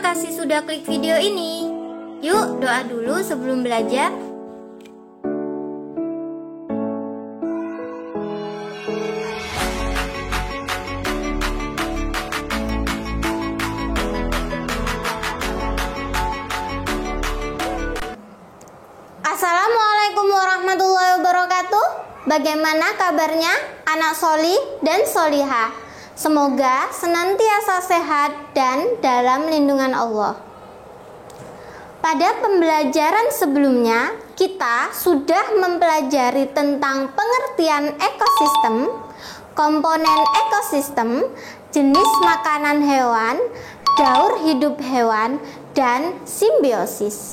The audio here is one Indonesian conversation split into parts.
kasih sudah klik video ini. Yuk doa dulu sebelum belajar. Assalamualaikum warahmatullahi wabarakatuh. Bagaimana kabarnya anak solih dan solihah? Semoga senantiasa sehat dan dalam lindungan Allah. Pada pembelajaran sebelumnya, kita sudah mempelajari tentang pengertian ekosistem, komponen ekosistem, jenis makanan hewan, daur hidup hewan, dan simbiosis.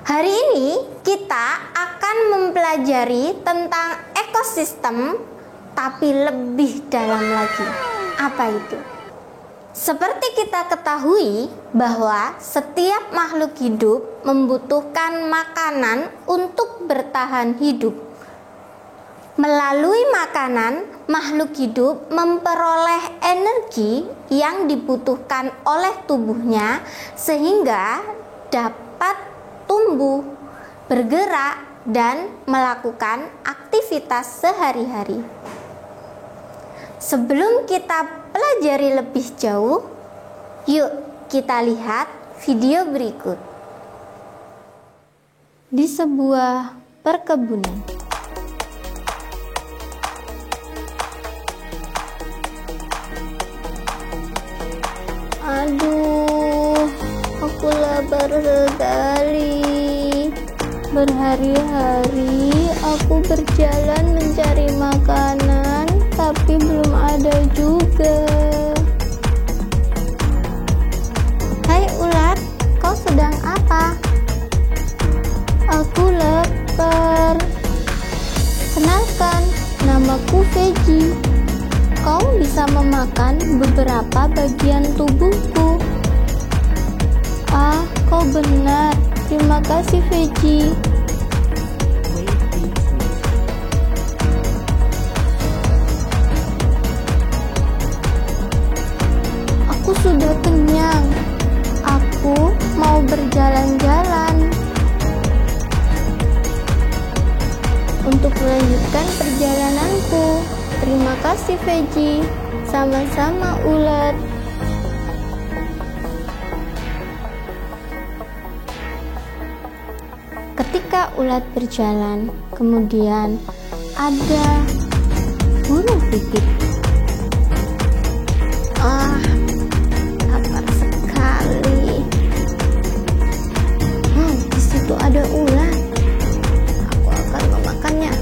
Hari ini kita akan mempelajari tentang ekosistem, tapi lebih dalam lagi. Apa itu? Seperti kita ketahui bahwa setiap makhluk hidup membutuhkan makanan untuk bertahan hidup. Melalui makanan, makhluk hidup memperoleh energi yang dibutuhkan oleh tubuhnya sehingga dapat tumbuh, bergerak, dan melakukan aktivitas sehari-hari. Sebelum kita pelajari lebih jauh, yuk kita lihat video berikut. Di sebuah perkebunan, aduh, aku lapar sekali. Berhari-hari aku berjalan mencari makanan, tapi belum ada juga. Hai ulat, kau sedang apa? Aku lapar. Kenalkan, namaku Veggie. Kau bisa memakan beberapa bagian tubuhku. Ah, kau benar. Terima kasih, Veggie. Aku sudah kenyang. Aku mau berjalan-jalan. Untuk melanjutkan perjalananku. Terima kasih, Veggie. Sama-sama, ulat. Ketika ulat berjalan, kemudian ada burung pipit. Ah, lapar sekali. Di situ ada ulat. Aku akan memakannya.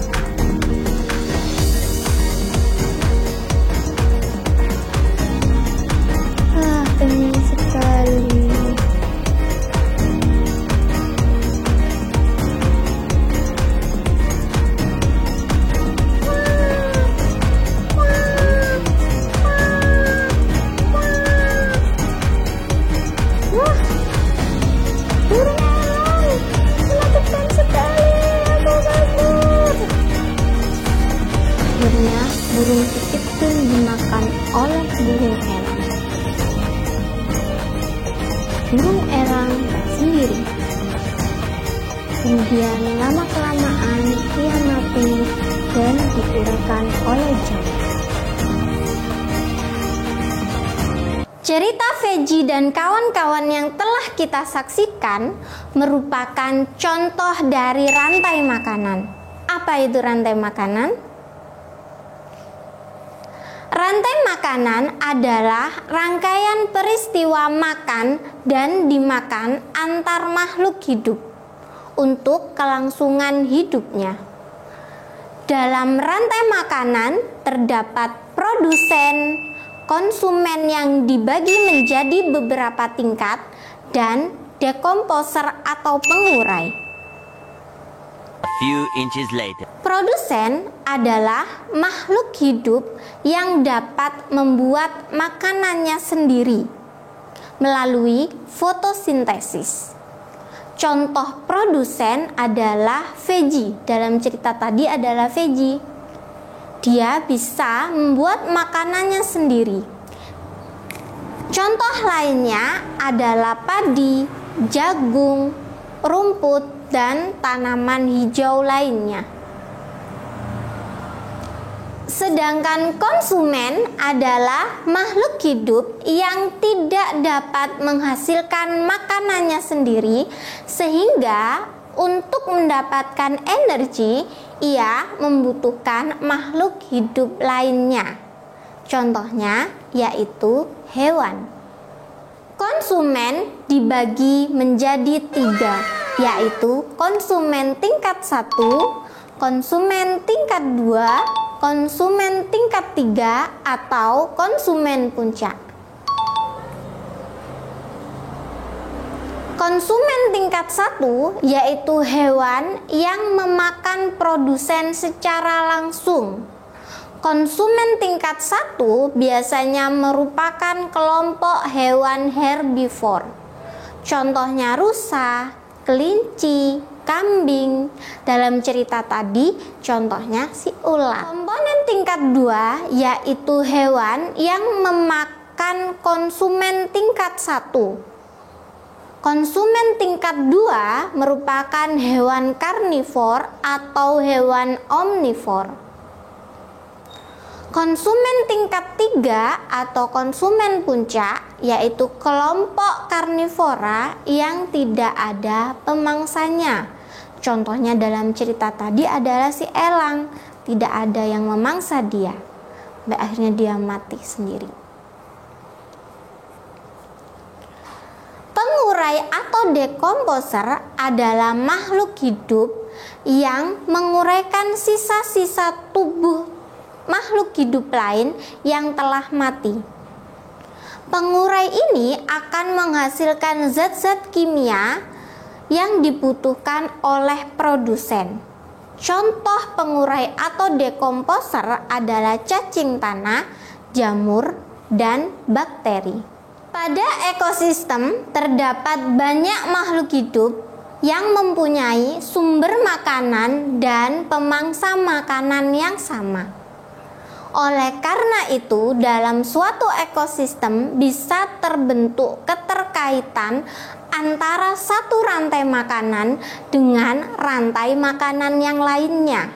Kenyang sekali. Akhirnya burung pipit pun dimakan oleh burung erang. Burung erang sendiri. Kemudian lama-kelamaan ia mati dan dikurangkan oleh jamur. Cerita Veggie dan kawan-kawan yang telah kita saksikan merupakan contoh dari rantai makanan. Apa itu rantai makanan? Rantai makanan adalah rangkaian peristiwa makan dan dimakan antar makhluk hidup untuk kelangsungan hidupnya. Dalam rantai makanan terdapat produsen, konsumen yang dibagi menjadi beberapa tingkat, dan dekomposer atau pengurai. Few inches later. Produsen adalah makhluk hidup yang dapat membuat makanannya sendiri melalui fotosintesis. Contoh produsen adalah Veggie. Dalam cerita tadi adalah Veggie. Dia bisa membuat makanannya sendiri. Contoh lainnya adalah padi, jagung, rumput, dan tanaman hijau lainnya. Sedangkan konsumen adalah makhluk hidup yang tidak dapat menghasilkan makanannya sendiri, sehingga untuk mendapatkan energi ia membutuhkan makhluk hidup lainnya. Contohnya yaitu hewan. Konsumen dibagi menjadi 3, yaitu konsumen tingkat 1, konsumen tingkat 2, konsumen tingkat 3, atau konsumen puncak. Konsumen tingkat 1 yaitu hewan yang memakan produsen secara langsung. Konsumen tingkat 1 biasanya merupakan kelompok hewan herbivore. Contohnya rusa, kelinci, kambing. Dalam cerita tadi contohnya si ular. Komponen tingkat 2 yaitu hewan yang memakan konsumen tingkat 1. Konsumen tingkat 2 merupakan hewan karnivor atau hewan omnivor. Konsumen tingkat 3 atau konsumen puncak yaitu kelompok karnivora yang tidak ada pemangsanya. Contohnya dalam cerita tadi adalah si elang, tidak ada yang memangsa dia. Akhirnya dia mati sendiri. Pengurai atau dekomposer adalah makhluk hidup yang menguraikan sisa-sisa tubuh makhluk hidup lain yang telah mati. Pengurai ini akan menghasilkan zat-zat kimia yang dibutuhkan oleh produsen. Contoh pengurai atau dekomposer adalah cacing tanah, jamur, dan bakteri. Pada ekosistem terdapat banyak makhluk hidup yang mempunyai sumber makanan dan pemangsa makanan yang sama. Oleh karena itu, dalam suatu ekosistem bisa terbentuk keterkaitan antara satu rantai makanan dengan rantai makanan yang lainnya.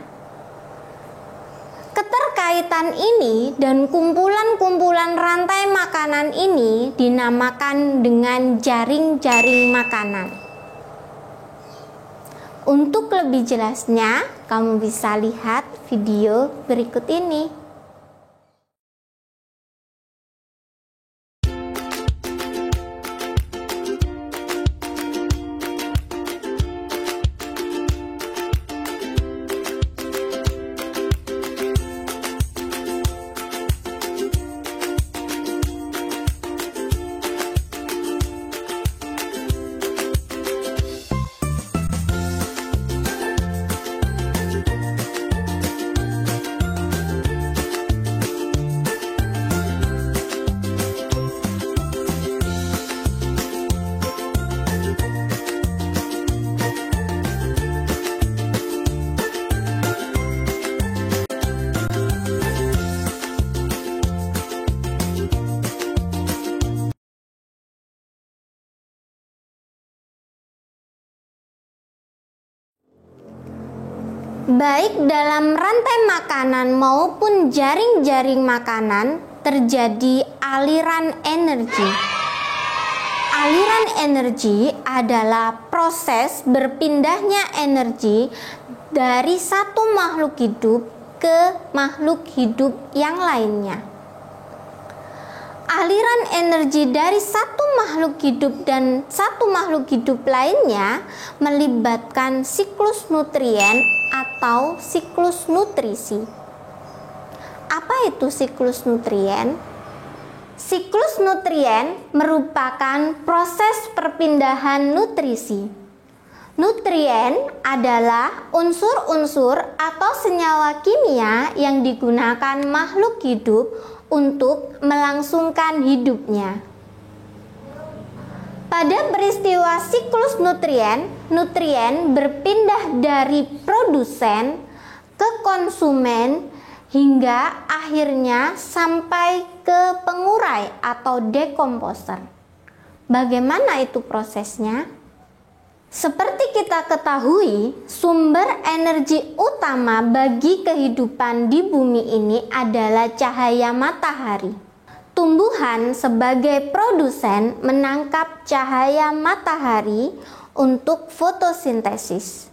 Keterkaitan ini dan kumpulan-kumpulan rantai makanan ini dinamakan dengan jaring-jaring makanan. Untuk lebih jelasnya, kamu bisa lihat video berikut ini. Baik dalam rantai makanan maupun jaring-jaring makanan terjadi aliran energi. Aliran energi adalah proses berpindahnya energi dari satu makhluk hidup ke makhluk hidup yang lainnya. Aliran energi dari satu makhluk hidup dan satu makhluk hidup lainnya melibatkan siklus nutrien atau siklus nutrisi. Apa itu siklus nutrien? Siklus nutrien merupakan proses perpindahan nutrisi. Nutrien adalah unsur-unsur atau senyawa kimia yang digunakan makhluk hidup untuk melangsungkan hidupnya. Pada peristiwa siklus nutrien, nutrien berpindah dari produsen ke konsumen hingga akhirnya sampai ke pengurai atau dekomposer. Bagaimana itu prosesnya? Seperti kita ketahui, sumber energi utama bagi kehidupan di bumi ini adalah cahaya matahari. Tumbuhan sebagai produsen menangkap cahaya matahari untuk fotosintesis.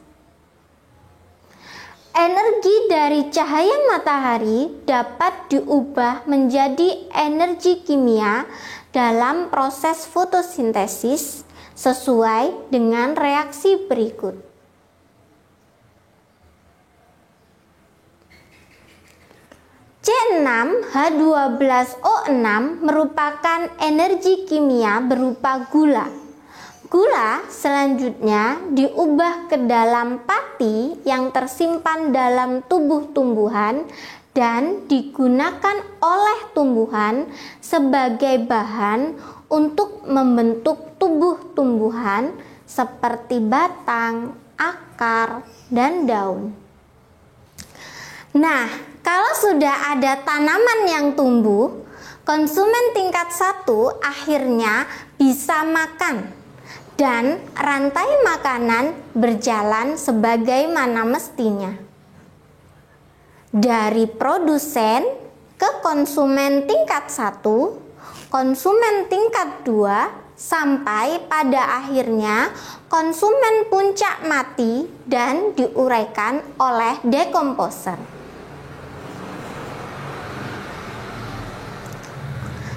Energi dari cahaya matahari dapat diubah menjadi energi kimia dalam proses fotosintesis sesuai dengan reaksi berikut. C6H12O6 merupakan energi kimia berupa gula. Gula selanjutnya diubah ke dalam pati yang tersimpan dalam tubuh tumbuhan dan digunakan oleh tumbuhan sebagai bahan untuk membentuk tubuh tumbuhan seperti batang, akar, dan daun. Nah, kalau sudah ada tanaman yang tumbuh, konsumen tingkat 1 akhirnya bisa makan dan rantai makanan berjalan sebagaimana mestinya. Dari produsen ke konsumen tingkat 1, konsumen tingkat 2, sampai pada akhirnya konsumen puncak mati dan diuraikan oleh dekomposer.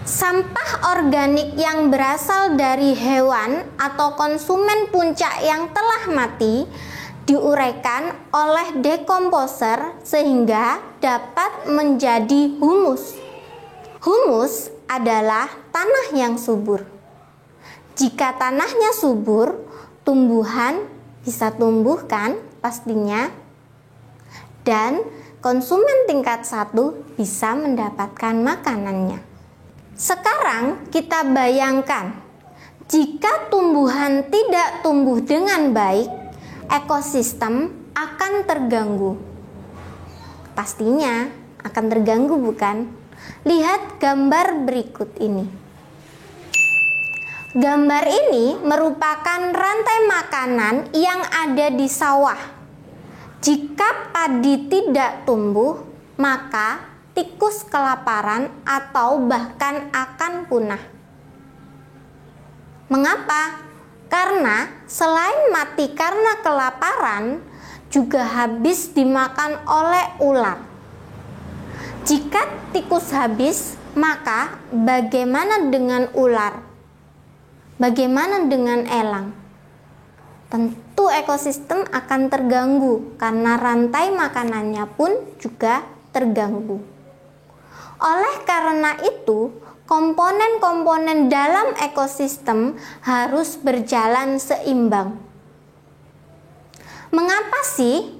Sampah organik yang berasal dari hewan atau konsumen puncak yang telah mati diuraikan oleh dekomposer sehingga dapat menjadi humus. Humus adalah tanah yang subur. Jika tanahnya subur, tumbuhan bisa tumbuh kan pastinya, dan konsumen tingkat 1 bisa mendapatkan makanannya. Sekarang kita bayangkan, jika tumbuhan tidak tumbuh dengan baik, ekosistem akan terganggu. Pastinya akan terganggu, bukan? Lihat gambar berikut ini. Gambar ini merupakan rantai makanan yang ada di sawah. Jika padi tidak tumbuh, maka tikus kelaparan atau bahkan akan punah. Mengapa? Karena selain mati karena kelaparan, juga habis dimakan oleh ular. Jika tikus habis, maka bagaimana dengan ular? Bagaimana dengan elang? Tentu ekosistem akan terganggu karena rantai makanannya pun juga terganggu. Oleh karena itu, komponen-komponen dalam ekosistem harus berjalan seimbang. Mengapa sih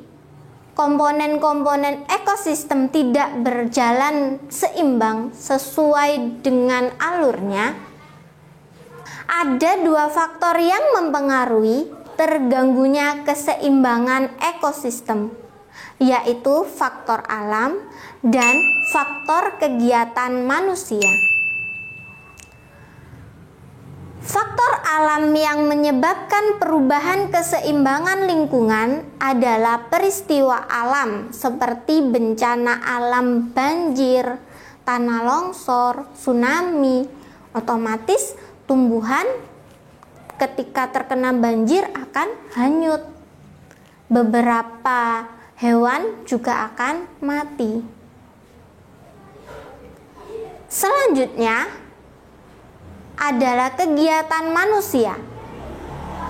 komponen-komponen ekosistem tidak berjalan seimbang sesuai dengan alurnya? Ada 2 faktor yang mempengaruhi terganggunya keseimbangan ekosistem, yaitu faktor alam dan faktor kegiatan manusia. Faktor alam yang menyebabkan perubahan keseimbangan lingkungan adalah peristiwa alam seperti bencana alam banjir, tanah longsor, tsunami. Otomatis tumbuhan ketika terkena banjir akan hanyut. Beberapa hewan juga akan mati. Selanjutnya adalah kegiatan manusia.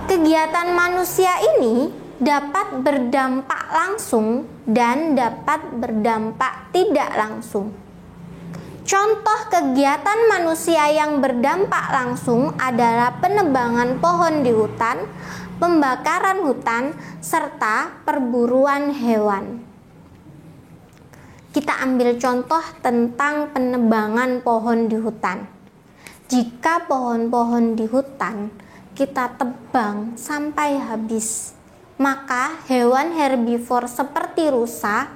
Kegiatan manusia ini dapat berdampak langsung dan dapat berdampak tidak langsung. Contoh kegiatan manusia yang berdampak langsung adalah penebangan pohon di hutan, pembakaran hutan, serta perburuan hewan. Kita ambil contoh tentang penebangan pohon di hutan. Jika pohon-pohon di hutan kita tebang sampai habis, maka hewan herbivor seperti rusa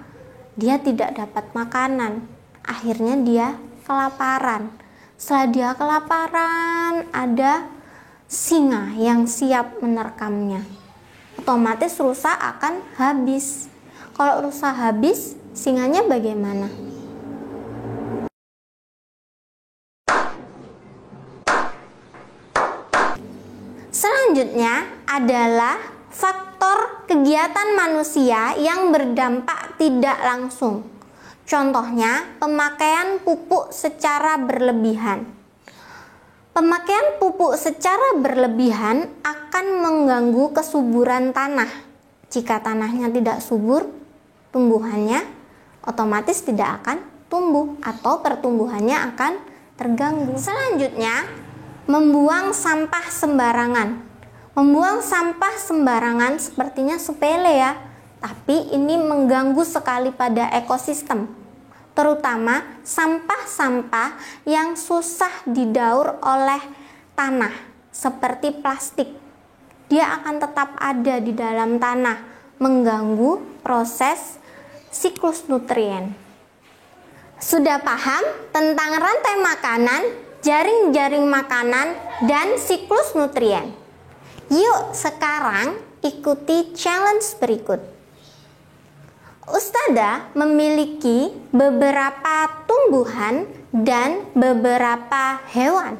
dia tidak dapat makanan. Akhirnya dia kelaparan. Setelah dia kelaparan, ada singa yang siap menerkamnya. Otomatis rusa akan habis. Kalau rusa habis, singanya bagaimana? Selanjutnya adalah faktor kegiatan manusia yang berdampak tidak langsung. Contohnya, pemakaian pupuk secara berlebihan. Pemakaian pupuk secara berlebihan akan mengganggu kesuburan tanah. Jika tanahnya tidak subur, tumbuhannya otomatis tidak akan tumbuh atau pertumbuhannya akan terganggu. Selanjutnya, membuang sampah sembarangan. Membuang sampah sembarangan sepertinya sepele ya, tapi ini mengganggu sekali pada ekosistem, terutama sampah-sampah yang susah didaur oleh tanah seperti plastik. Dia akan tetap ada di dalam tanah, mengganggu proses siklus nutrien. Sudah paham tentang rantai makanan, jaring-jaring makanan, dan siklus nutrien? Yuk sekarang ikuti challenge berikut. Ustadzah memiliki beberapa tumbuhan dan beberapa hewan.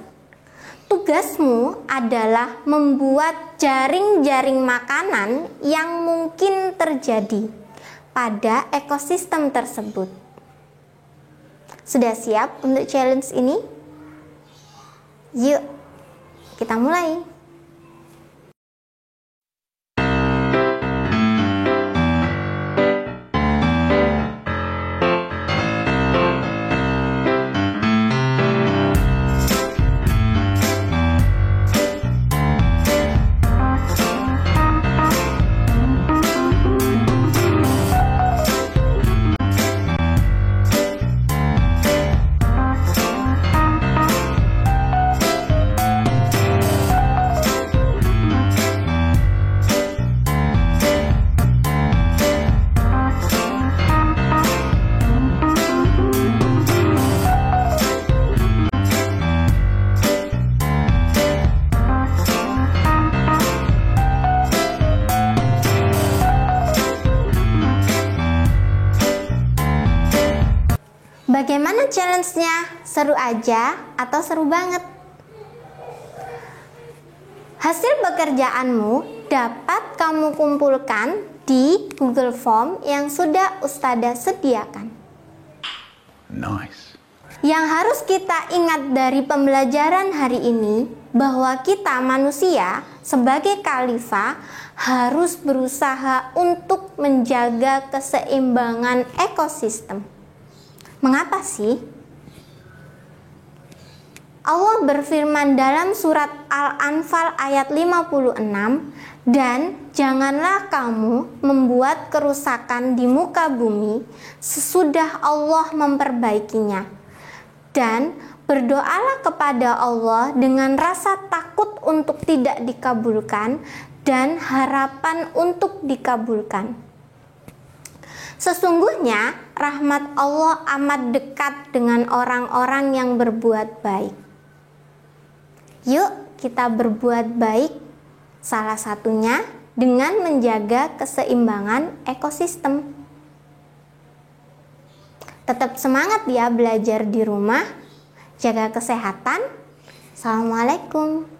Tugasmu adalah membuat jaring-jaring makanan yang mungkin terjadi pada ekosistem tersebut. Sudah siap untuk challenge ini? Yuk, kita mulai. Bagaimana challenge-nya? Seru aja atau seru banget? Hasil pekerjaanmu dapat kamu kumpulkan di Google Form yang sudah Ustadzah sediakan. Nice. Yang harus kita ingat dari pembelajaran hari ini, bahwa kita manusia sebagai khalifah harus berusaha untuk menjaga keseimbangan ekosistem. Mengapa sih? Allah berfirman dalam surat Al-Anfal ayat 56, dan janganlah kamu membuat kerusakan di muka bumi sesudah Allah memperbaikinya. Dan berdoalah kepada Allah dengan rasa takut untuk tidak dikabulkan dan harapan untuk dikabulkan. Sesungguhnya rahmat Allah amat dekat dengan orang-orang yang berbuat baik. Yuk kita berbuat baik, salah satunya dengan menjaga keseimbangan ekosistem. Tetap semangat ya belajar di rumah, jaga kesehatan. Assalamualaikum.